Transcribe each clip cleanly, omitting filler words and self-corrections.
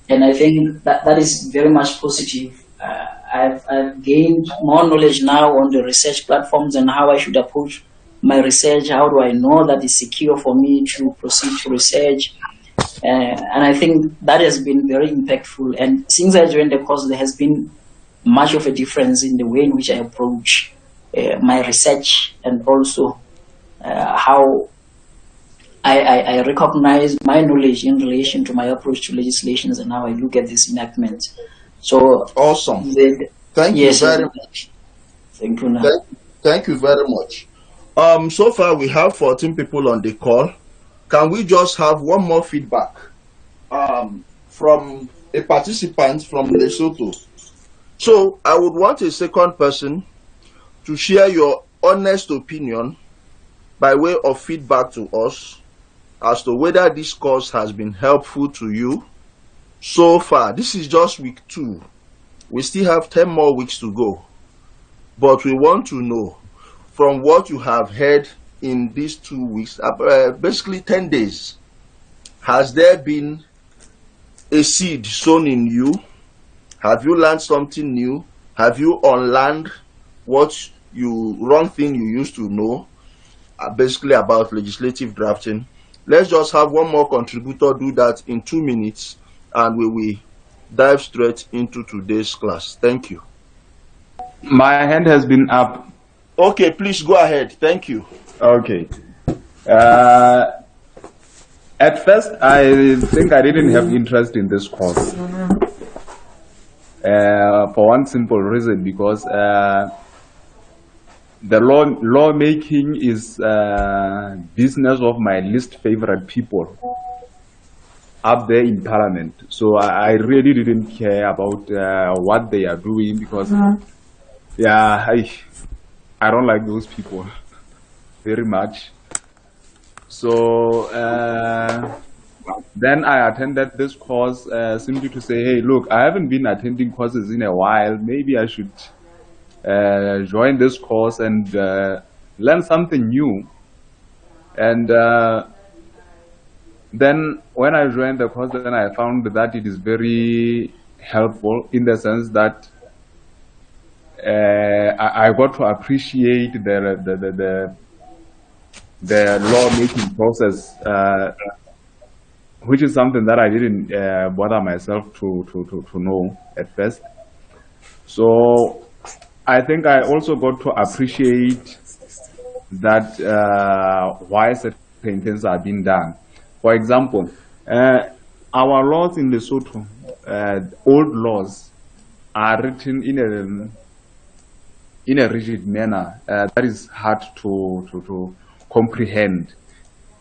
And I think that is very much positive. I've gained more knowledge now on the research platforms and how I should approach my research. How do I know that it's secure for me to proceed to research? And I think that has been very impactful. And since I joined the course, there has been much of a difference in the way in which I approach my research, and also how I recognize my knowledge in relation to my approach to legislations and how I look at this enactment. So awesome. Thank you very much. Thank you. Thank you very much. So far we have 14 people on the call. Can we just have one more feedback from a participant from Lesotho? So I would want a second person to share your honest opinion by way of feedback to us as to whether this course has been helpful to you so far. This is just week 2. We still have 10 more weeks to go. But we want to know, from what you have heard in these 2 weeks, basically 10 days, has there been a seed sown in you? Have you learned something new? Have you unlearned what wrong thing you used to know, basically about legislative drafting? Let's just have one more contributor do that in 2 minutes, and we will dive straight into today's class. Thank you. My hand has been up. Okay, please go ahead. Thank you. Okay. At first, I think I didn't have interest in this course. For one simple reason, because the lawmaking is business of my least favorite people up there in Parliament. So I really didn't care about what they are doing, because yeah, I don't like those people very much. So then I attended this course simply to say, hey, look, I haven't been attending courses in a while. Maybe I should join this course and learn something new. And then when I joined the course, then I found that it is very helpful, in the sense that I got to appreciate the law-making process, which is something that I didn't bother myself to know at first. So I think I also got to appreciate that why certain things are being done. For example, our laws in Lesotho, old laws, are written in a rigid manner that is hard to comprehend.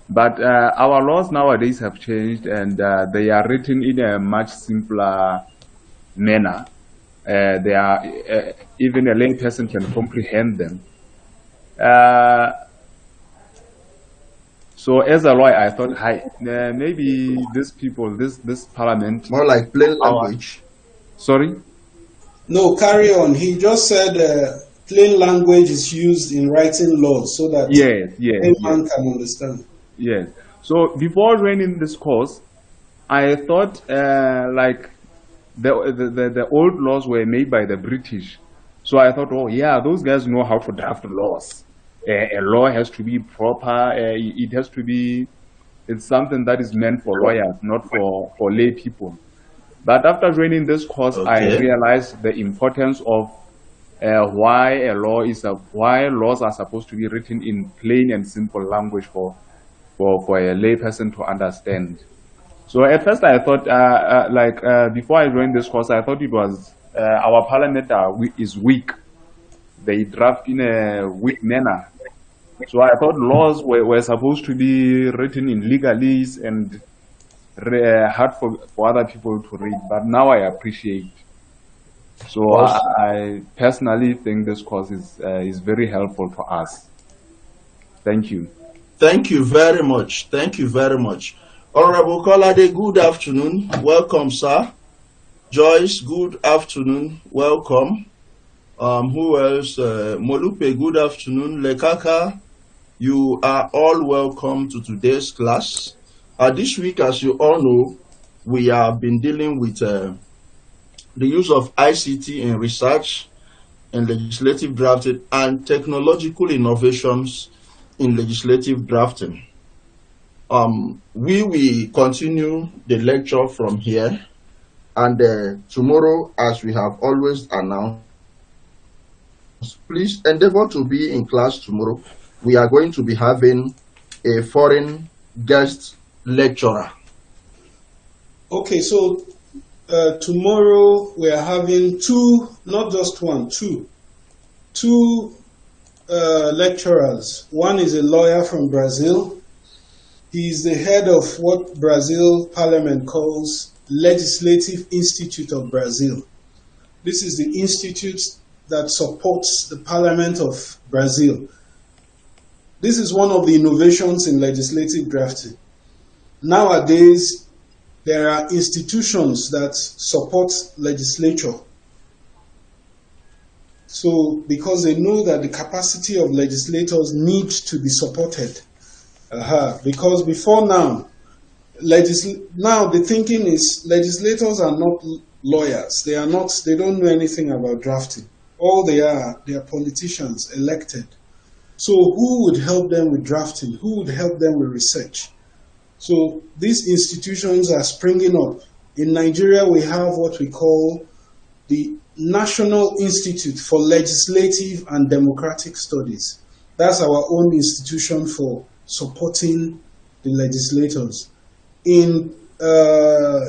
But our laws nowadays have changed, and they are written in a much simpler manner. They are even a lay person can comprehend them. So as a lawyer, I thought, maybe these people, this parliament, more like plain language. Sorry? No, carry on. He just said plain language is used in writing laws so that anyone can understand. Yes. So before joining this course, I thought like the old laws were made by the British. So I thought, oh yeah, those guys know how to draft laws. A law has to be proper. It has to be. It's something that is meant for lawyers, not for lay people. But after joining this course, I realized the importance of why laws are supposed to be written in plain and simple language for a lay person to understand. So at first I thought, before I joined this course, I thought it was our parliament is weak. They draft in a weak manner. So I thought laws were supposed to be written in legalese and hard for other people to read. But now I appreciate. So I personally think this course is very helpful for us. Thank you. Thank you very much. Thank you very much. Honorable Kolade, good afternoon. Welcome, sir. Joyce, good afternoon. Welcome. Who else? Molupe, good afternoon. Lekaka, you are all welcome to today's class. This week, as you all know, we have been dealing with the use of ICT in research and legislative drafting and technological innovations in legislative drafting. We will continue the lecture from here, and tomorrow, as we have always announced, please endeavor to be in class tomorrow. We are going to be having a foreign guest lecturer. Okay, so tomorrow we are having two, not just one, two lecturers. One is a lawyer from Brazil. He is the head of what Brazil Parliament calls Legislative Institute of Brazil. This is the institute that supports the Parliament of Brazil. This is one of the innovations in legislative drafting. Nowadays, there are institutions that support legislature. So, because they know that the capacity of legislators needs to be supported. Because before now, now the thinking is legislators are not lawyers. They don't know anything about drafting. All they are politicians elected. So who would help them with drafting? Who would help them with research? So these institutions are springing up. In Nigeria, we have what we call the National Institute for Legislative and Democratic Studies. That's our own institution for supporting the legislators. In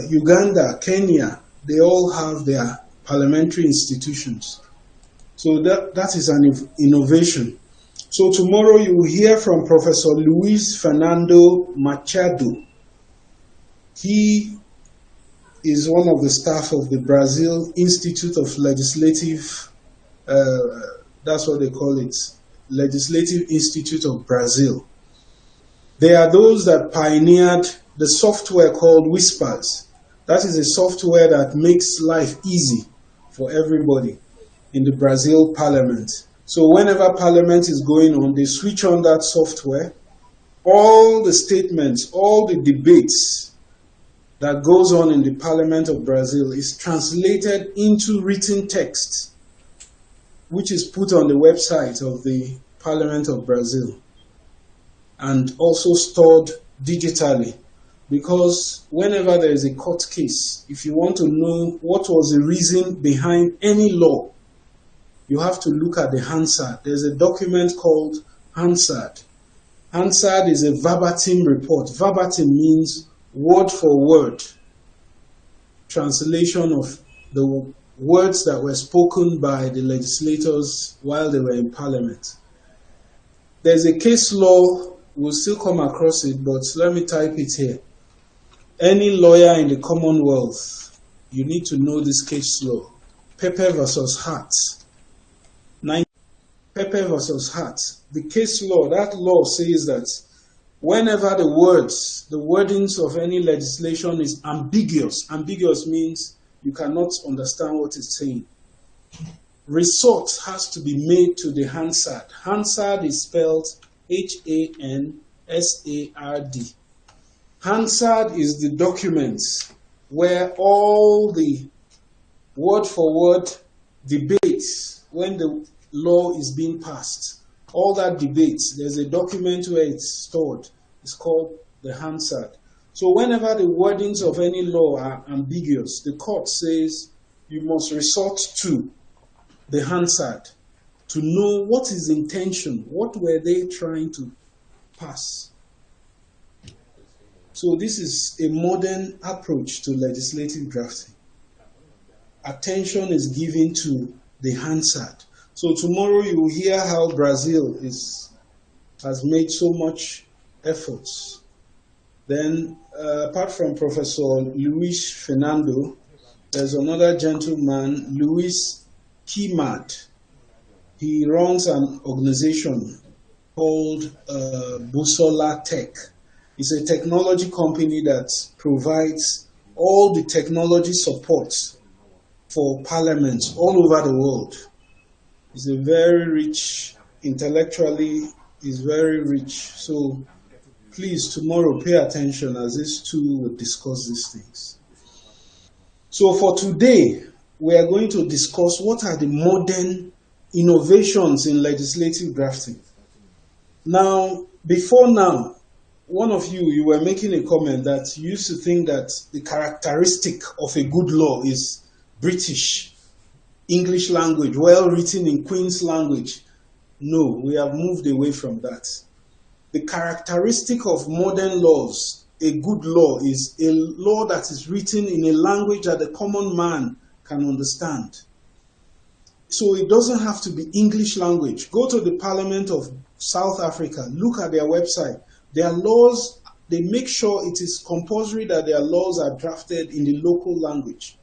Uganda, Kenya, they all have their parliamentary institutions. So that is an innovation. So tomorrow you will hear from Professor Luis Fernando Machado. He is one of the staff of the Brazil Institute of Legislative, that's what they call it, Legislative Institute of Brazil. They are those that pioneered the software called Whispers. That is a software that makes life easy for everybody in the Brazil Parliament. So whenever Parliament is going on, they switch on that software. All the statements, all the debates that goes on in the Parliament of Brazil is translated into written text, which is put on the website of the Parliament of Brazil and also stored digitally. Because whenever there is a court case, if you want to know what was the reason behind any law, you have to look at the Hansard. There's a document called Hansard. Hansard is a verbatim report. Verbatim means word for word translation of the words that were spoken by the legislators while they were in Parliament. There's a case law, we'll still come across it, but let me type it here. Any lawyer in the Commonwealth, you need to know this case law. Pepper versus Hart. Pepper versus Hart. The case law, that law says that whenever the wordings of any legislation is ambiguous means you cannot understand what it's saying, resort has to be made to the Hansard. Hansard is spelled Hansard. Hansard is the document where all the word-for-word debates, when the law is being passed, all that debates, there's a document where it's stored. It's called the Hansard. So whenever the wordings of any law are ambiguous, the court says you must resort to the Hansard to know what is the intention, what were they trying to pass. So this is a modern approach to legislative drafting. Attention is given to the Hansard. So tomorrow you will hear how Brazil has made so much efforts. Then, apart from Professor Luis Fernando, there's another gentleman, Luis Kimad. He runs an organization called Busola Tech. It's a technology company that provides all the technology support for parliaments all over the world. He's a very rich, intellectually, he's very rich. So please, tomorrow, pay attention as these two will discuss these things. So for today, we are going to discuss what are the modern innovations in legislative drafting. Now, before now, one of you were making a comment that you used to think that the characteristic of a good law is British, English language, well written in Queen's language. No, we have moved away from that. The characteristic of modern laws, a good law, is a law that is written in a language that the common man can understand. So it doesn't have to be English language. Go to the Parliament of South Africa, look at their website. Their laws, they make sure it is compulsory that their laws are drafted in the local language.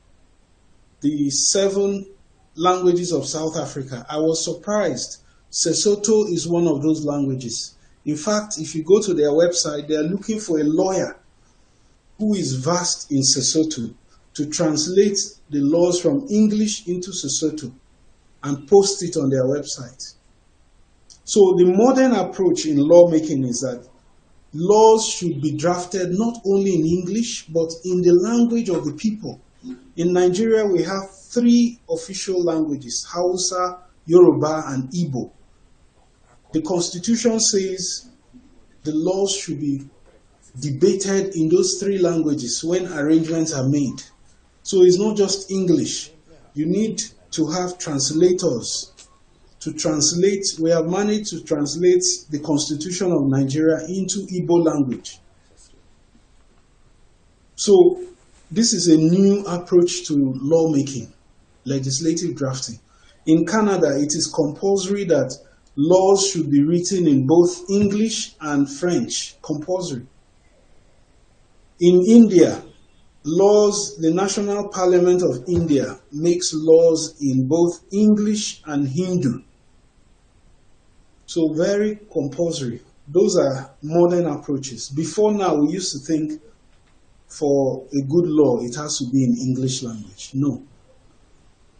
The 7 languages of South Africa, I was surprised. Sesotho is one of those languages. In fact, if you go to their website, they are looking for a lawyer who is versed in Sesotho to translate the laws from English into Sesotho and post it on their website. So the modern approach in lawmaking is that laws should be drafted not only in English, but in the language of the people. In Nigeria, we have 3 official languages, Hausa, Yoruba, and Igbo. The Constitution says the laws should be debated in those 3 languages when arrangements are made. So it's not just English. You need to have translators to translate. We have managed to translate the Constitution of Nigeria into Igbo language. So this is a new approach to lawmaking, legislative drafting. In Canada, it is compulsory that laws should be written in both English and French, compulsory. In India, laws, the National Parliament of India makes laws in both English and Hindu. So very compulsory. Those are modern approaches. Before now, we used to think for a good law, it has to be in English language. No.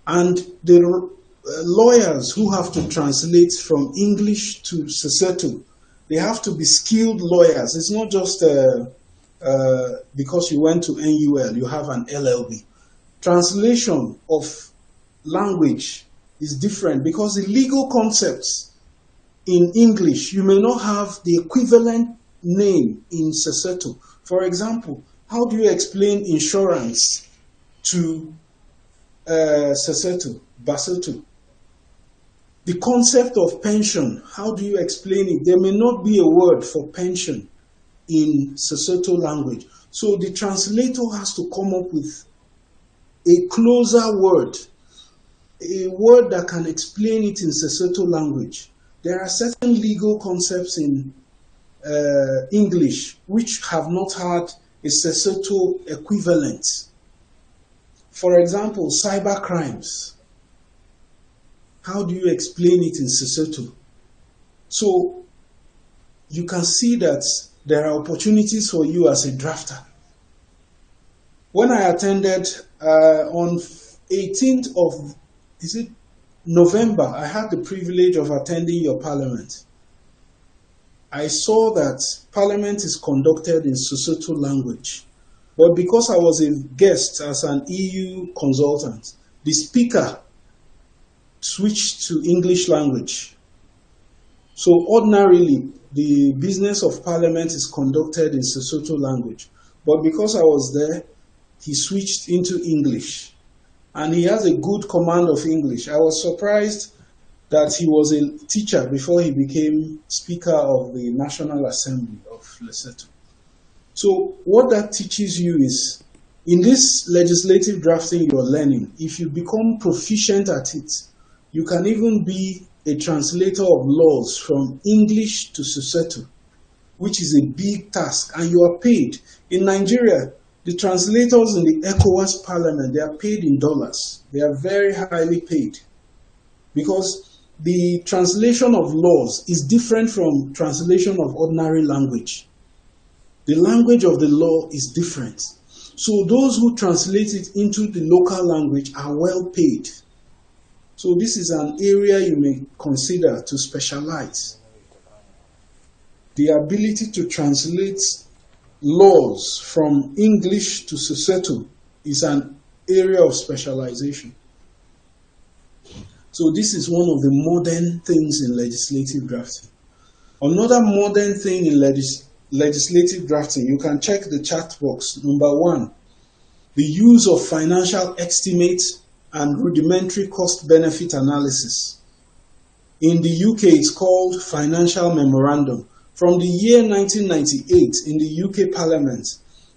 And the lawyers who have to translate from English to Sesotho, they have to be skilled lawyers. It's not just because you went to NUL, you have an LLB. Translation of language is different because the legal concepts in English, you may not have the equivalent name in Sesotho. For example, how do you explain insurance to Sesotho, Basotho? The concept of pension, how do you explain it? There may not be a word for pension in Sesotho language. So the translator has to come up with a closer word, a word that can explain it in Sesotho language. There are certain legal concepts in English which have not had a Sesotho equivalent. For example, cyber crimes. How do you explain it in Sesotho? So you can see that there are opportunities for you as a drafter. When I attended on 18th of November, I had the privilege of attending your parliament. I saw that parliament is conducted in Sesotho language. But because I was a guest as an EU consultant, the speaker switched to English language. So ordinarily, the business of parliament is conducted in Sesotho language. But because I was there, he switched into English. And he has a good command of English. I was surprised that he was a teacher before he became Speaker of the National Assembly of Lesotho. So what that teaches you is, in this legislative drafting you're learning, if you become proficient at it, you can even be a translator of laws from English to Sesotho, which is a big task, and you are paid. In Nigeria, the translators in the ECOWAS parliament, they are paid in dollars. They are very highly paid because the translation of laws is different from translation of ordinary language. The language of the law is different. So those who translate it into the local language are well paid. So this is an area you may consider to specialize. The ability to translate laws from English to Sesotho is an area of specialization. So this is one of the modern things in legislative drafting. Another modern thing in legislative drafting, you can check the chat box. Number one, the use of financial estimates and rudimentary cost-benefit analysis. In the UK, it's called financial memorandum. From the year 1998 in the UK Parliament,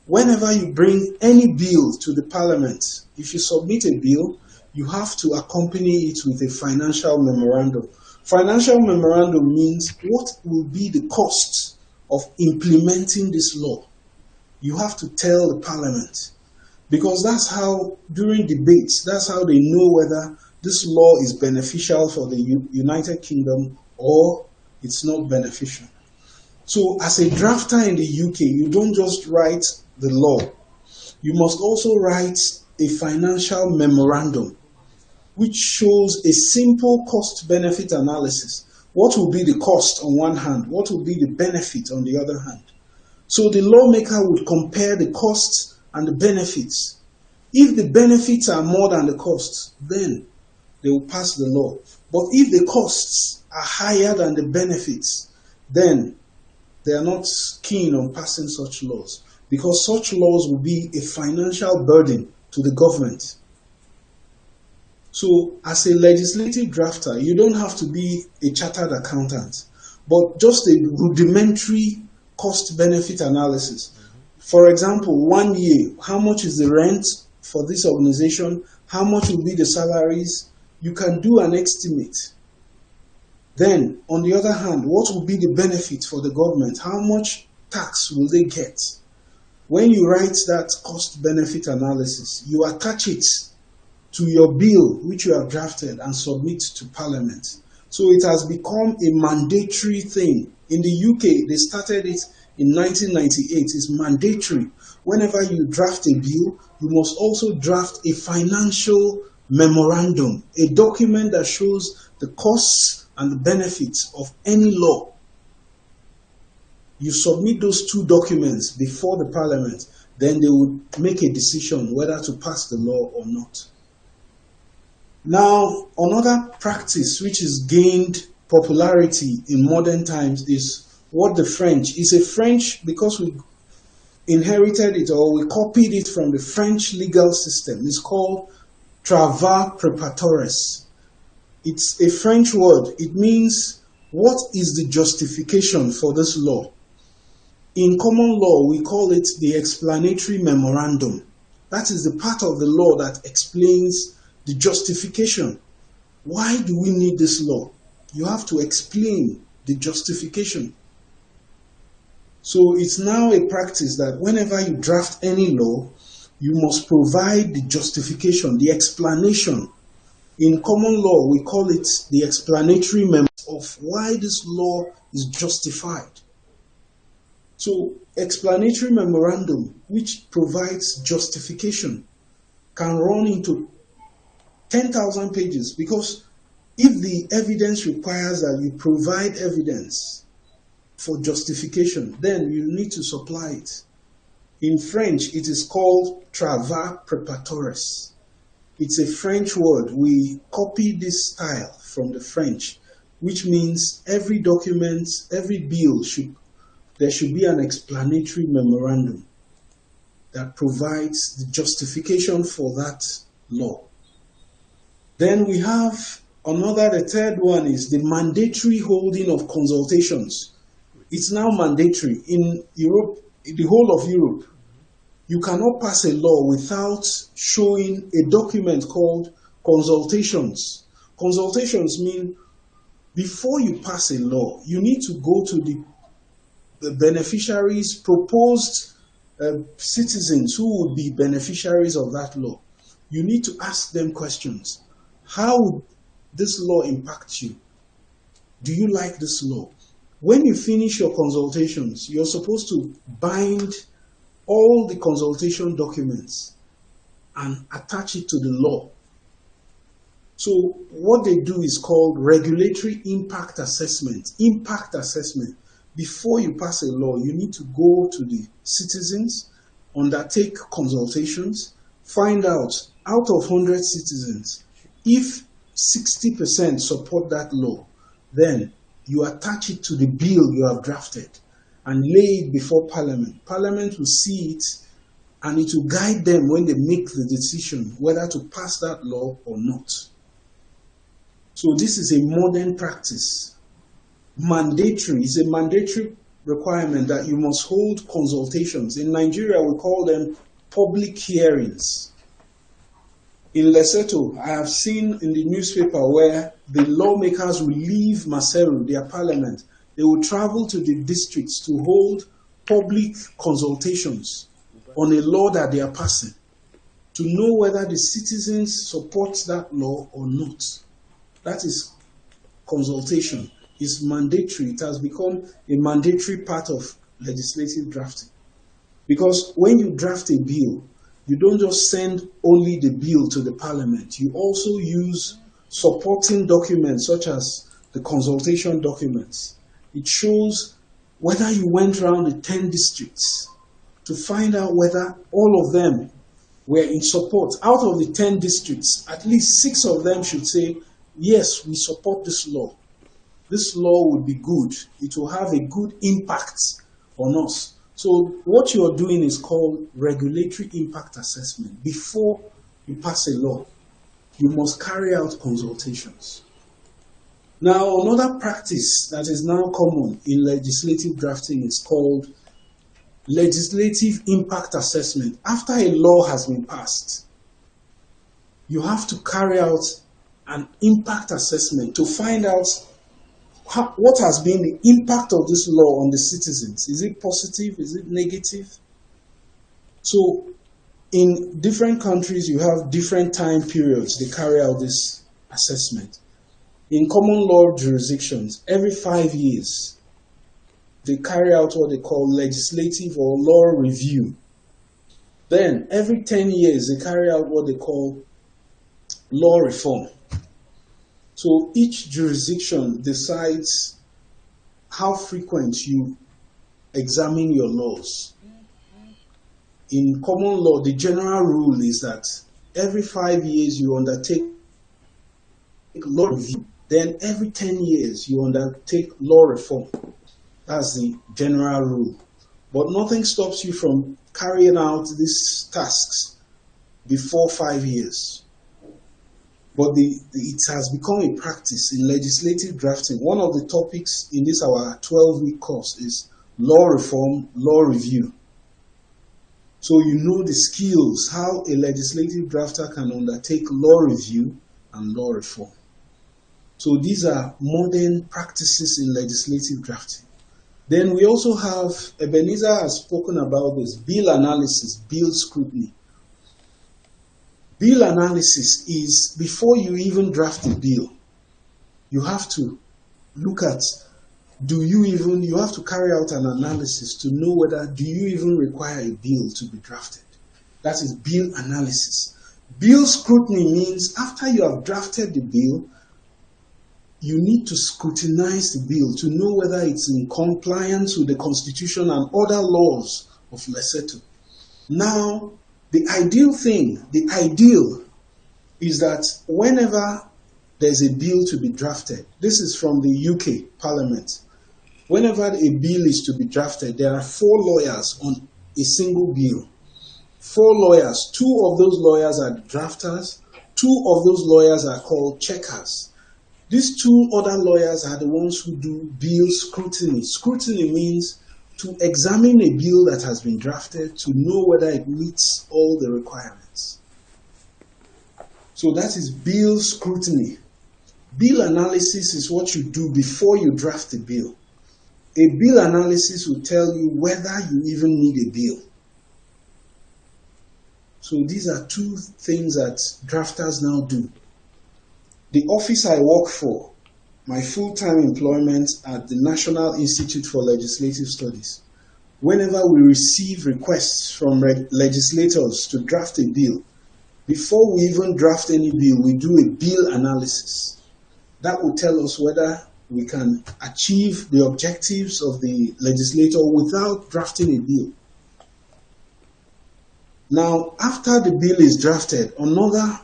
whenever you bring any bill to the Parliament, if you submit a bill, you have to accompany it with a financial memorandum. Financial memorandum means what will be the cost of implementing this law. You have to tell the Parliament, because that's how, during debates, that's how they know whether this law is beneficial for the United Kingdom or it's not beneficial. So as a drafter in the UK, you don't just write the law. You must also write a financial memorandum, which shows a simple cost-benefit analysis. What will be the cost on one hand? What will be the benefit on the other hand? So the lawmaker would compare the costs and the benefits. If the benefits are more than the costs, then they will pass the law. But if the costs are higher than the benefits, then they are not keen on passing such laws, because such laws will be a financial burden to the government. So as a legislative drafter, you don't have to be a chartered accountant, but just a rudimentary cost-benefit analysis. For example, 1 year, how much is the rent for this organization? How much will be the salaries? You can do an estimate. Then, on the other hand, what will be the benefit for the government? How much tax will they get? When you write that cost-benefit analysis, you attach it to your bill which you have drafted and submit to Parliament. So it has become a mandatory thing. In the UK, they started it in 1998. It's mandatory. Whenever you draft a bill, you must also draft a financial memorandum, a document that shows the costs and the benefits of any law. You submit those two documents before the Parliament, then they would make a decision whether to pass the law or not. Now, another practice which has gained popularity in modern times is what the French, is a French, because we inherited it or we copied it from the French legal system. It's called travaux préparatoires. It's a French word. It means, what is the justification for this law? In common law, we call it the explanatory memorandum. That is the part of the law that explains the justification. Why do we need this law? You have to explain the justification. So it's now a practice that whenever you draft any law, you must provide the justification, the explanation. In common law, we call it the explanatory memorandum of why this law is justified. So, explanatory memorandum, which provides justification, can run into 10,000 pages, because if the evidence requires that you provide evidence for justification, then you need to supply it. In French, it is called travaux préparatoires. It's a French word. We copied this style from the French, which means every document, every bill there should be an explanatory memorandum that provides the justification for that law. Then we have the third one is the mandatory holding of consultations. It's now mandatory in Europe, in the whole of Europe. You cannot pass a law without showing a document called consultations. Consultations mean before you pass a law, you need to go to the beneficiaries, proposed citizens who would be beneficiaries of that law. You need to ask them questions. How would this law impact you? Do you like this law? When you finish your consultations, you're supposed to bind all the consultation documents and attach it to the law. So what they do is called regulatory impact assessment. Impact assessment. Before you pass a law, you need to go to the citizens, undertake consultations, find out, out of 100 citizens, if 60% support that law, then you attach it to the bill you have drafted and lay it before Parliament. Parliament will see it and it will guide them when they make the decision whether to pass that law or not. So this is a modern practice. Mandatory is a mandatory requirement that you must hold consultations. In Nigeria, we call them public hearings. In Lesotho, I have seen in the newspaper where the lawmakers will leave Maseru, their parliament. They will travel to the districts to hold public consultations on a law that they are passing to know whether the citizens support that law or not. That is consultation. It's mandatory. It has become a mandatory part of legislative drafting. Because when you draft a bill, you don't just send only the bill to the parliament. You also use supporting documents such as the consultation documents. It shows whether you went around the 10 districts to find out whether all of them were in support. Out of the 10 districts, at least 6 of them should say, yes, we support this law. This law would be good. It will have a good impact on us. So what you are doing is called regulatory impact assessment. Before you pass a law, you must carry out consultations. Now, another practice that is now common in legislative drafting is called legislative impact assessment. After a law has been passed, you have to carry out an impact assessment to find out what has been the impact of this law on the citizens. Is it positive? Is it negative? So in different countries, you have different time periods they carry out this assessment. In common law jurisdictions, every 5 years, they carry out what they call legislative or law review. Then every 10 years, they carry out what they call law reform. So each jurisdiction decides how frequent you examine your laws. In common law, the general rule is that every 5 years you undertake law review. Then every 10 years you undertake law reform. That's the general rule. But nothing stops you from carrying out these tasks before 5 years. But it has become a practice in legislative drafting. One of the topics in this our 12-week course is law reform, law review. So you know the skills, how a legislative drafter can undertake law review and law reform. So these are modern practices in legislative drafting. Then we also have, Ebenezer has spoken about this, bill analysis, bill scrutiny. Bill analysis is before you even draft a bill, you have to look at, you have to carry out an analysis to know whether do you even require a bill to be drafted. That is bill analysis. Bill scrutiny means after you have drafted the bill, you need to scrutinize the bill to know whether it's in compliance with the Constitution and other laws of Lesotho. Now, the ideal is that whenever there's a bill to be drafted, this is from the UK Parliament, whenever a bill is to be drafted, there are 4 lawyers on a single bill. 4 lawyers, 2 of those lawyers are drafters, 2 of those lawyers are called checkers. These 2 other lawyers are the ones who do bill scrutiny. Scrutiny means to examine a bill that has been drafted to know whether it meets all the requirements. So that is bill scrutiny. Bill analysis is what you do before you draft a bill. A bill analysis will tell you whether you even need a bill. So these are 2 things that drafters now do. The office I work for, my full-time employment at the National Institute for Legislative Studies, whenever we receive requests from legislators to draft a bill, before we even draft any bill, we do a bill analysis. That will tell us whether we can achieve the objectives of the legislator without drafting a bill. Now, after the bill is drafted, another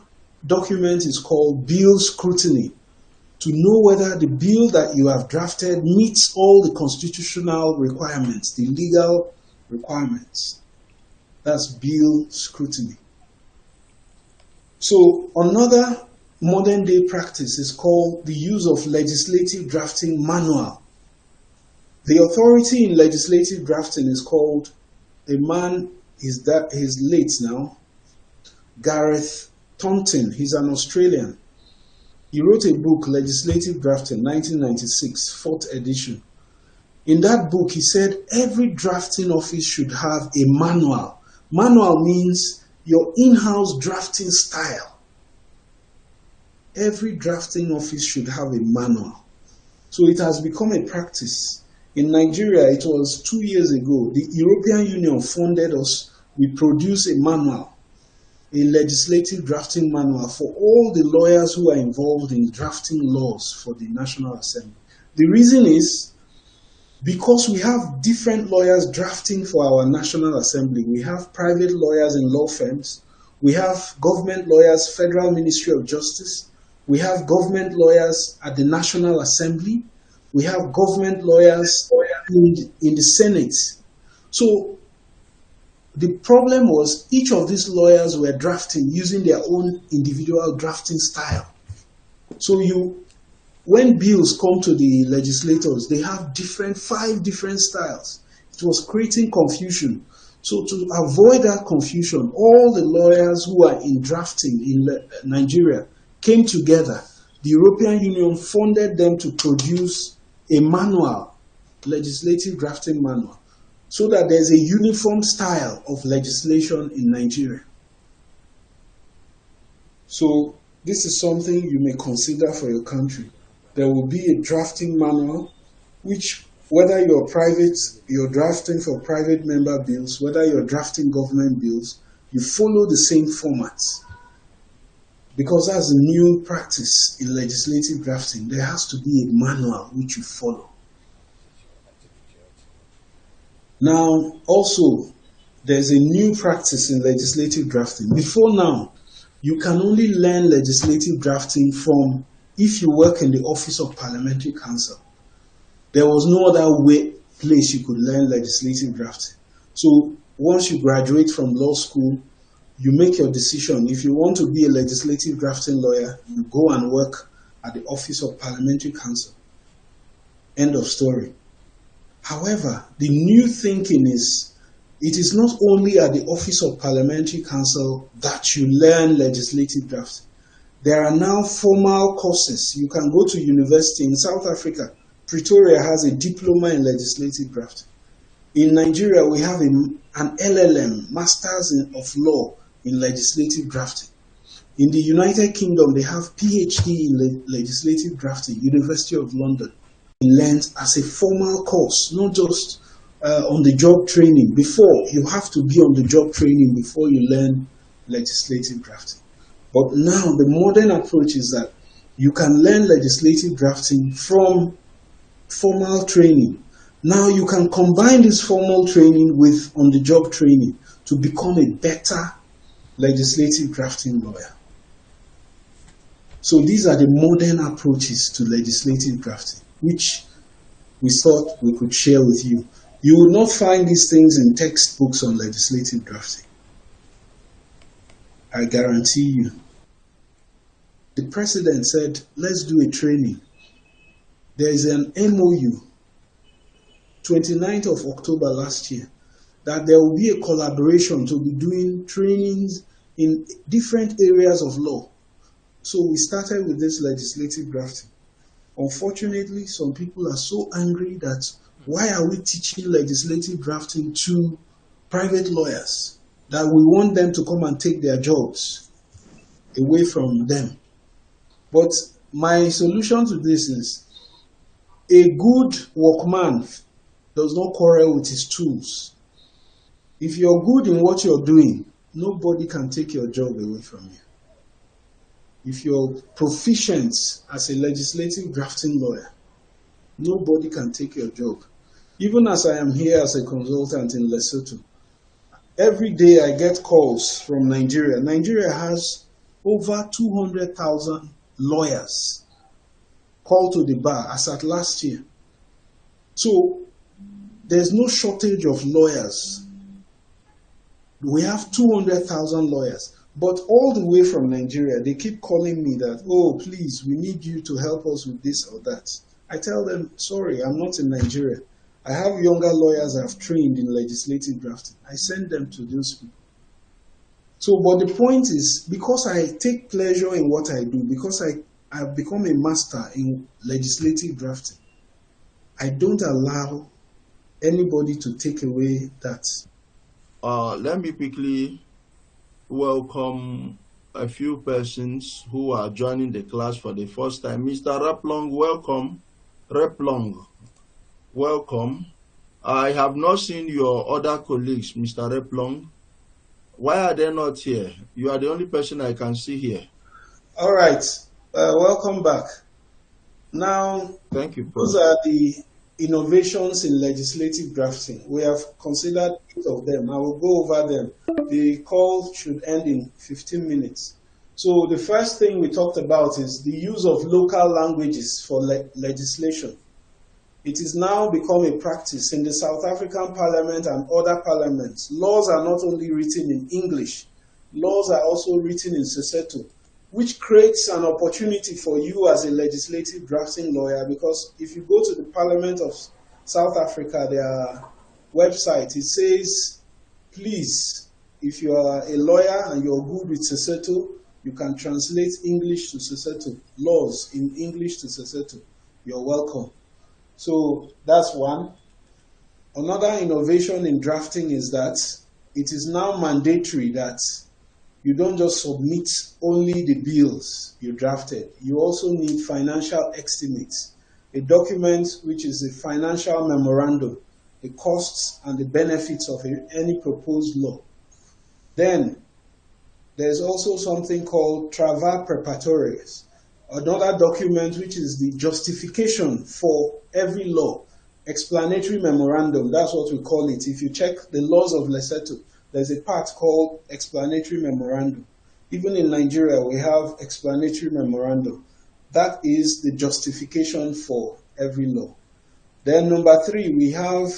document is called bill scrutiny, to know whether the bill that you have drafted meets all the constitutional requirements, the legal requirements. That's bill scrutiny. So another modern day practice is called the use of legislative drafting manual. The authority in legislative drafting is called, a man, he's late now, Gareth Taunton. He's an Australian. He wrote a book, Legislative Drafting, 1996, 4th edition. In that book, he said every drafting office should have a manual. Manual means your in-house drafting style. Every drafting office should have a manual. So it has become a practice. In Nigeria, it was 2 years ago, the European Union funded us. We produced a manual, a legislative drafting manual for all the lawyers who are involved in drafting laws for the National Assembly. The reason is because we have different lawyers drafting for our National Assembly. We have private lawyers in law firms. We have government lawyers, Federal Ministry of Justice. We have government lawyers at the National Assembly. We have government lawyers in the Senate. So the problem was each of these lawyers were drafting using their own individual drafting style. So when bills come to the legislators, they have 5 different styles. It was creating confusion. So to avoid that confusion, all the lawyers who are in drafting in Nigeria came together. The European Union funded them to produce a manual, legislative drafting manual, so that there's a uniform style of legislation in Nigeria. So this is something you may consider for your country. There will be a drafting manual, which whether you're drafting for private member bills, whether you're drafting government bills, you follow the same formats. Because that's a new practice in legislative drafting. There has to be a manual which you follow. Now, also, there's a new practice in legislative drafting. Before now, you can only learn legislative drafting from if you work in the Office of Parliamentary Counsel. There was no other place you could learn legislative drafting. So once you graduate from law school, you make your decision. If you want to be a legislative drafting lawyer, you go and work at the Office of Parliamentary Counsel. End of story. However, the new thinking is, it is not only at the Office of Parliamentary Counsel that you learn legislative drafting. There are now formal courses. You can go to university in South Africa. Pretoria has a diploma in legislative drafting. In Nigeria, we have an LLM, Masters of Law in Legislative Drafting. In the United Kingdom, they have PhD in Legislative Drafting, University of London. It learned as a formal course, not just on-the-job training. Before, you have to be on the job training before you learn legislative drafting. But now, the modern approach is that you can learn legislative drafting from formal training. Now you can combine this formal training with on-the-job training to become a better legislative drafting lawyer. So these are the modern approaches to legislative drafting, which we thought we could share with you. You will not find these things in textbooks on legislative drafting. I guarantee you. The president said, let's do a training. There is an MOU, 29th of October last year, that there will be a collaboration to be doing trainings in different areas of law. So we started with this legislative drafting. Unfortunately, some people are so angry that why are we teaching legislative drafting to private lawyers, that we want them to come and take their jobs away from them. But my solution to this is, a good workman does not quarrel with his tools. If you're good in what you're doing, nobody can take your job away from you. If you're proficient as a legislative drafting lawyer, nobody can take your job. Even as I am here as a consultant in Lesotho, Every day I get calls from Nigeria. Nigeria has over 200,000 lawyers called to the bar as at last year. So there's no shortage of lawyers. We have 200,000 lawyers. But all the way from Nigeria, they keep calling me that, oh, please, we need you to help us with this or that. I tell them, sorry, I'm not in Nigeria. I have younger lawyers I've trained in legislative drafting. I send them to those people. So, but the point is, because I take pleasure in what I do, because I've become a master in legislative drafting, I don't allow anybody to take away that. Let me quickly welcome a few persons who are joining the class for the first time. Mr. Replong, welcome. Replong, welcome. I have not seen your other colleagues, Mr. Replong. Why are they not here? You are the only person I can see here. All right. Welcome back. Now, thank you, those are the innovations in legislative drafting. We have considered 8 of them. I will go over them. The call should end in 15 minutes. So the first thing we talked about is the use of local languages for legislation. It is now become a practice in the South African Parliament and other parliaments. Laws are not only written in English, laws are also written in Sesotho, which creates an opportunity for you as a legislative drafting lawyer, because if you go to the Parliament of South Africa, their website, it says, please, if you are a lawyer and you're good with Sesotho, you can translate English to Sesotho, laws in English to Sesotho. You're welcome. So that's one. Another innovation in drafting is that it is now mandatory that you don't just submit only the bills you drafted. You also need financial estimates, a document which is a financial memorandum, the costs and the benefits of any proposed law. Then there's also something called travaux preparatories, another document which is the justification for every law, explanatory memorandum, that's what we call it. If you check the laws of Lesotho, there's a part called explanatory memorandum. Even in Nigeria, we have explanatory memorandum. That is the justification for every law. Then number 3, we have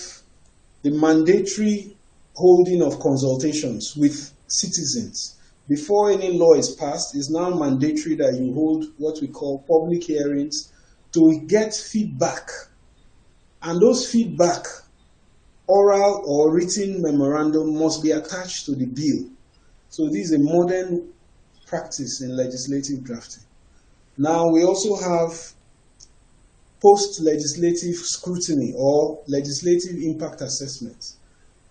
the mandatory holding of consultations with citizens. Before any law is passed, it's now mandatory that you hold what we call public hearings to get feedback. And those feedback, oral or written memorandum, must be attached to the bill. So this is a modern practice in legislative drafting. Now we also have post-legislative scrutiny or legislative impact assessments.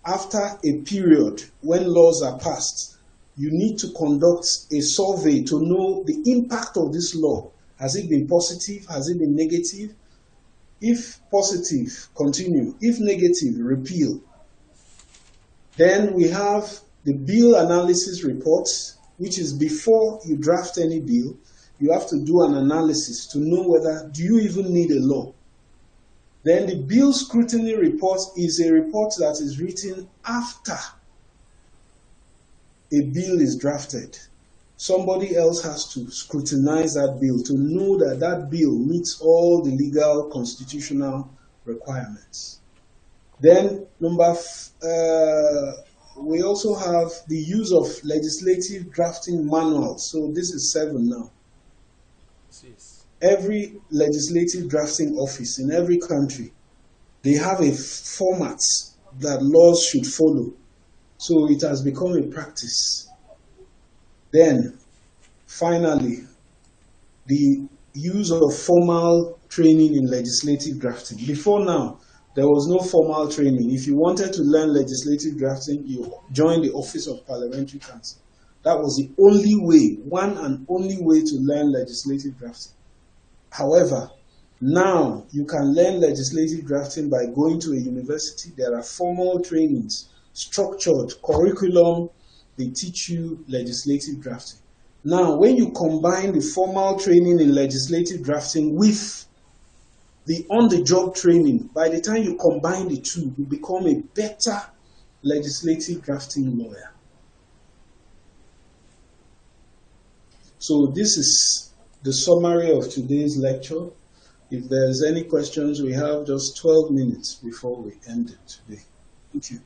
After a period when laws are passed, you need to conduct a survey to know the impact of this law. Has it been positive? Has it been negative? If positive, continue. If negative, repeal. Then we have the bill analysis report, which is before you draft any bill, you have to do an analysis to know whether, do you even need a law? Then the bill scrutiny report is a report that is written after a bill is drafted. Somebody else has to scrutinize that bill to know that that bill meets all the legal constitutional requirements. Then we also have the use of legislative drafting manuals. So this is 7 now. Every legislative drafting office in every country, they have a format that laws should follow. So it has become a practice. Then, finally, the use of formal training in legislative drafting. Before now, there was no formal training. If you wanted to learn legislative drafting, you joined the Office of Parliamentary Counsel. That was the only way, one and only way to learn legislative drafting. However, now you can learn legislative drafting by going to a university. There are formal trainings, structured curriculum. They teach you legislative drafting. Now, when you combine the formal training in legislative drafting with the on-the-job training, by the time you combine the two, you become a better legislative drafting lawyer. So this is the summary of today's lecture. If there's any questions, we have just 12 minutes before we end it today. Thank you.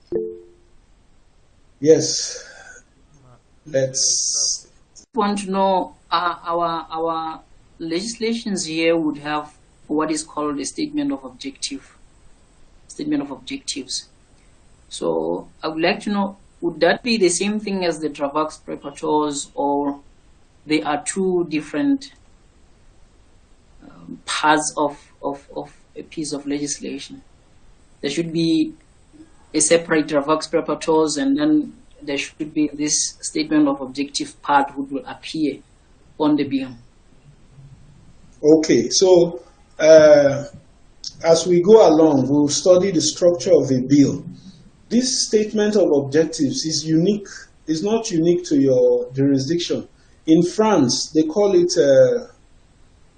Yes, let's... Want to know, our legislations here would have what is called a statement of objectives. So I would like to know, would that be the same thing as the Travaux Preparatoires, or they are two different parts of a piece of legislation? There should be a separate Travaux Preparatoires, and then there should be this statement of objective part which will appear on the bill. Okay, so as we go along, we'll study the structure of a bill. This statement of objectives is unique. It's not unique to your jurisdiction. In France, they call it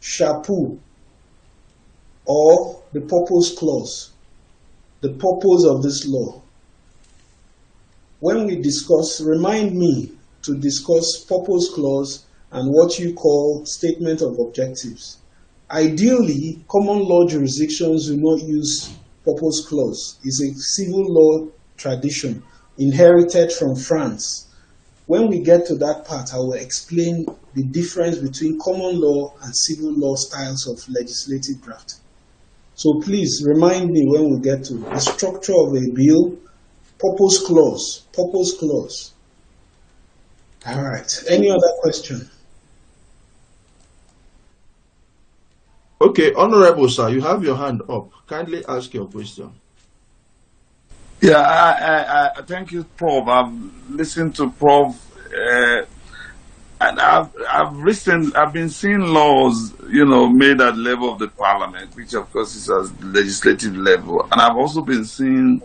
chapeau, or the purpose clause, the purpose of this law. When we discuss, remind me to discuss purpose clause and what you call statement of objectives. Ideally, common law jurisdictions do not use purpose clause. It's a civil law tradition inherited from France. When we get to that part, I will explain the difference between common law and civil law styles of legislative drafting. So please remind me when we get to the structure of a bill, purpose clause, purpose clause. All right, any other question? Okay, Honorable Sir, you have your hand up. Kindly ask your question. Yeah, I thank you, Prof. I've listened to Prof. And I've been seeing laws, made at the level of the Parliament, which of course is at the legislative level, and I've also been seeing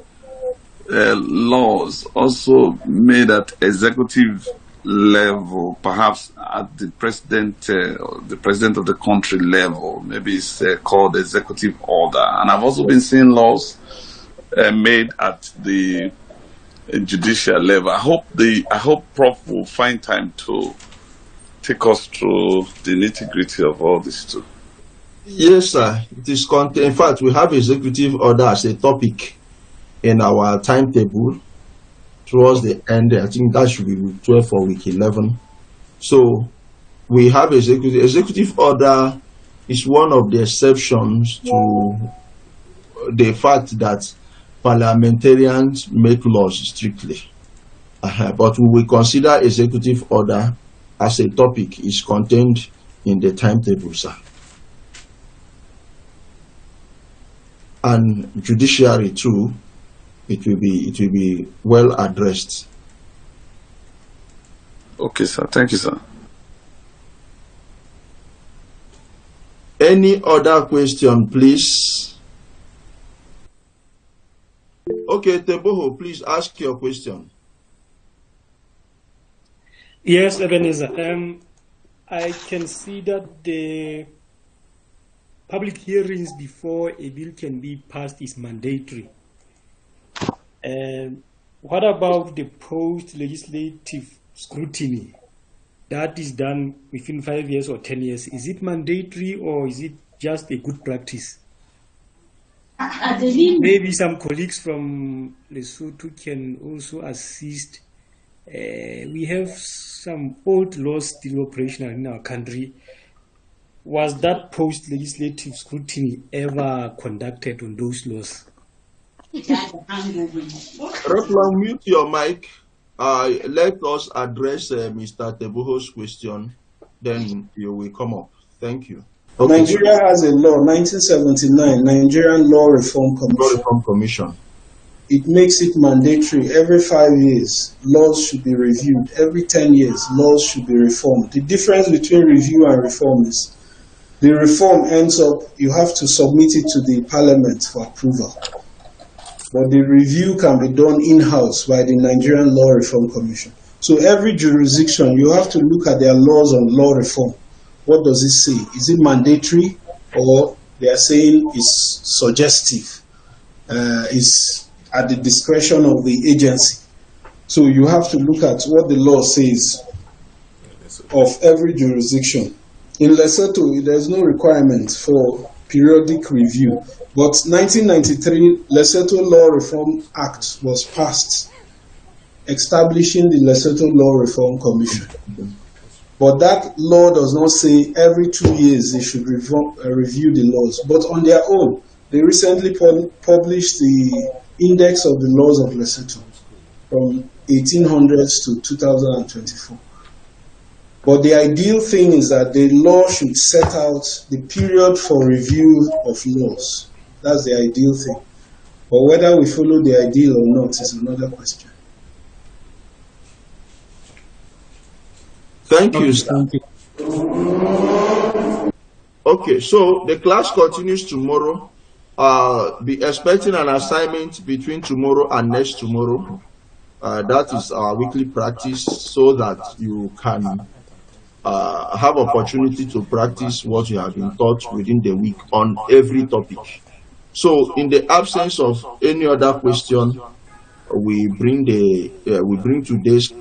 laws also made at executive level, perhaps at the president of the country level. Maybe it's called executive order, and I've also been seeing laws made at the judicial level. I hope Prof will find time to take us through the nitty-gritty of all this too. Yes, sir. It is content. In fact, we have executive order as a topic in our timetable towards the end. I think that should be week 12 or week 11. So we have executive order is one of the exceptions to the fact that parliamentarians make laws strictly. But we will consider executive order as a topic is contained in the timetable, sir. And judiciary too, it will be well addressed. Okay, sir. Thank you, sir. Any other question, please? Okay, Teboho, please ask your question. Yes, Ebenezer. I can see that the public hearings before a bill can be passed is mandatory. What about the post-legislative scrutiny that is done within 5 years or 10 years? Is it mandatory or is it just a good practice? Maybe some colleagues from Lesotho can also assist. We have some old laws still operational in our country. Was that post-legislative scrutiny ever conducted on those laws? Replan, mute your mic. Let us address Mr. Teboho's question. Then you will come up. Thank you. Okay. Nigeria has a law, 1979, Nigerian Law Reform Commission. It makes it mandatory. Every 5 years, laws should be reviewed. Every 10 years, laws should be reformed. The difference between review and reform is the reform ends up, you have to submit it to the parliament for approval. But the review can be done in-house by the Nigerian Law Reform Commission. So every jurisdiction, you have to look at their laws on law reform. What does it say? Is it mandatory, or they are saying it's suggestive? at the discretion of the agency. So you have to look at what the law says of every jurisdiction. In Lesotho, there's no requirement for periodic review, but 1993 Lesotho Law Reform Act was passed, establishing the Lesotho Law Reform Commission. But that law does not say every 2 years they should review the laws. But on their own, they recently published the Index of the Laws of Lesotho from 1800s to 2024. But the ideal thing is that the law should set out the period for review of laws. That's the ideal thing. But whether we follow the ideal or not is another question. Thank you, sir. Okay, so the class continues tomorrow. Be expecting an assignment between tomorrow and next tomorrow. That is our weekly practice, so that you can have opportunity to practice what you have been taught within the week on every topic. So, in the absence of any other question, we bring today's